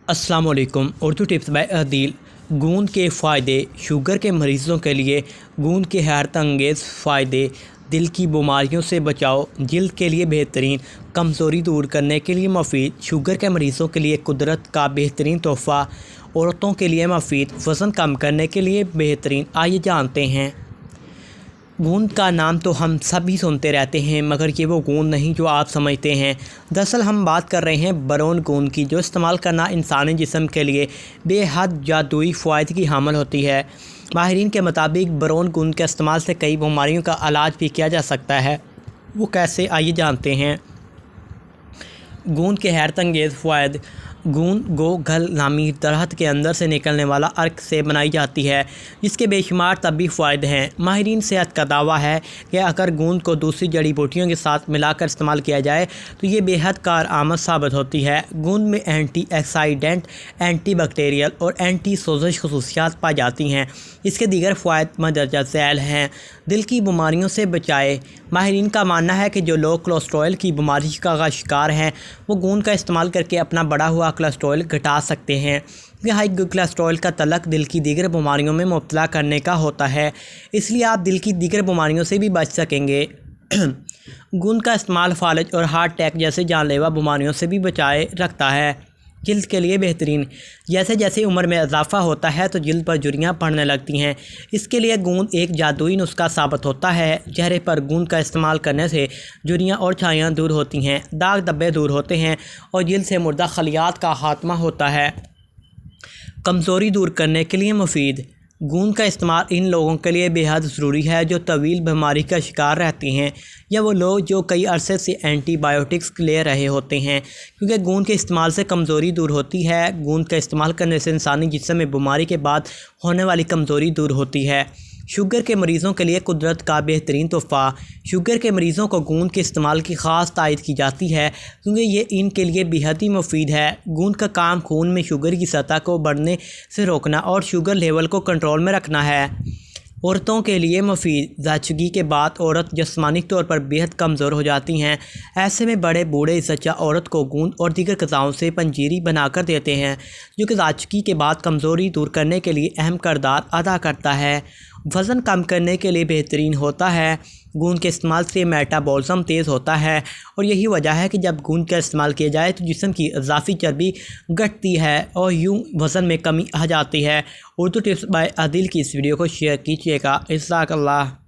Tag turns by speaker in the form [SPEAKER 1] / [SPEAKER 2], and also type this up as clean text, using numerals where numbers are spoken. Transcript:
[SPEAKER 1] السلام علیکم۔ Urdu tips by عادل۔ گوند کے فائدے۔ شوگر کے مریضوں کے لیے گوند کے حیرت انگیز فائدے۔ دل کی بیماریوں سے بچاؤ، جلد کے لیے بہترین، کمزوری دور کرنے کے لیے مفید۔ شوگر کے مریضوں کے لیے قدرت کا بہترین تحفہ، عورتوں کے لیے مفید، وزن کم کرنے کے لیے بہترین۔ آئیے جانتے ہیں۔ گوند کا نام تو ہم سب ہی سنتے رہتے ہیں، مگر یہ وہ گوند نہیں جو آپ سمجھتے ہیں۔ دراصل ہم بات کر رہے ہیں برون گوند کی، جو استعمال کرنا انسانی جسم کے لیے بے حد جادوئی فوائد کی حامل ہوتی ہے۔ ماہرین کے مطابق برون گوند کے استعمال سے کئی بیماریوں کا علاج بھی کیا جا سکتا ہے۔ وہ کیسے، آئیے جانتے ہیں۔ گوند کے حیرت انگیز فوائد۔ گوند گوگھل نامی درخت کے اندر سے نکلنے والا عرق سے بنائی جاتی ہے، جس کے بے شمار طبی فوائد ہیں۔ ماہرین صحت کا دعویٰ ہے کہ اگر گوند کو دوسری جڑی بوٹیوں کے ساتھ ملا کر استعمال کیا جائے تو یہ بے حد کارآمد ثابت ہوتی ہے۔ گوند میں اینٹی آکسیڈنٹ، اینٹی بیکٹیریل اور اینٹی سوزش خصوصیات پائی جاتی ہیں۔ اس کے دیگر فوائد مندرجہ ذیل ہیں۔ دل کی بیماریوں سے بچائے۔ ماہرین کا ماننا ہے کہ جو لوگ کولیسٹرول کی بیماری کا شکار ہیں، وہ گوند کا استعمال کر کے اپنا بڑھا ہوا کولیسٹرول گھٹا سکتے ہیں۔ یہ ہائی کولیسٹرول کا تعلق دل کی دیگر بیماریوں میں مبتلا کرنے کا ہوتا ہے، اس لیے آپ دل کی دیگر بیماریوں سے بھی بچ سکیں گے۔ گوند کا استعمال فالج اور ہارٹ اٹیک جیسے جان لیوا بیماریوں سے بھی بچائے رکھتا ہے۔ جلد کے لیے بہترین۔ جیسے جیسے عمر میں اضافہ ہوتا ہے تو جلد پر جھریاں پڑنے لگتی ہیں۔ اس کے لیے گوند ایک جادوئی نسخہ ثابت ہوتا ہے۔ چہرے پر گوند کا استعمال کرنے سے جھریاں اور چھائیاں دور ہوتی ہیں، داغ دھبے دور ہوتے ہیں اور جلد سے مردہ خلیات کا خاتمہ ہوتا ہے۔ کمزوری دور کرنے کے لیے مفید۔ گوند کا استعمال ان لوگوں کے لیے بے حد ضروری ہے جو طویل بیماری کا شکار رہتے ہیں، یا وہ لوگ جو کئی عرصے سے اینٹی بایوٹکس لے رہے ہوتے ہیں، کیونکہ گوند کے استعمال سے کمزوری دور ہوتی ہے۔ گوند کا استعمال کرنے سے انسانی جسم میں بیماری کے بعد ہونے والی کمزوری دور ہوتی ہے۔ شوگر کے مریضوں کے لیے قدرت کا بہترین تحفہ۔ شوگر کے مریضوں کو گوند کے استعمال کی خاص تائید کی جاتی ہے، کیونکہ یہ ان کے لیے بے حد ہی مفید ہے۔ گوند کا کام خون میں شوگر کی سطح کو بڑھنے سے روکنا اور شوگر لیول کو کنٹرول میں رکھنا ہے۔ عورتوں کے لیے مفید۔ زچگی کے بعد عورت جسمانی طور پر بے حد کمزور ہو جاتی ہیں، ایسے میں بڑے بوڑھے زچہ عورت کو گوند اور دیگر غذاؤں سے پنجیری بنا کر دیتے ہیں، جو کہ زچگی کے بعد کمزوری دور کرنے کے لیے اہم کردار ادا کرتا ہے۔ وزن کم کرنے کے لیے بہترین ہوتا ہے۔ گوند کے استعمال سے میٹابولزم تیز ہوتا ہے، اور یہی وجہ ہے کہ جب گوند کا استعمال کیا جائے تو جسم کی اضافی چربی گھٹتی ہے اور یوں وزن میں کمی آ جاتی ہے۔ اردو ٹپس بائی عادل کی اس ویڈیو کو شیئر کیجیے گا۔ جزاک اللہ۔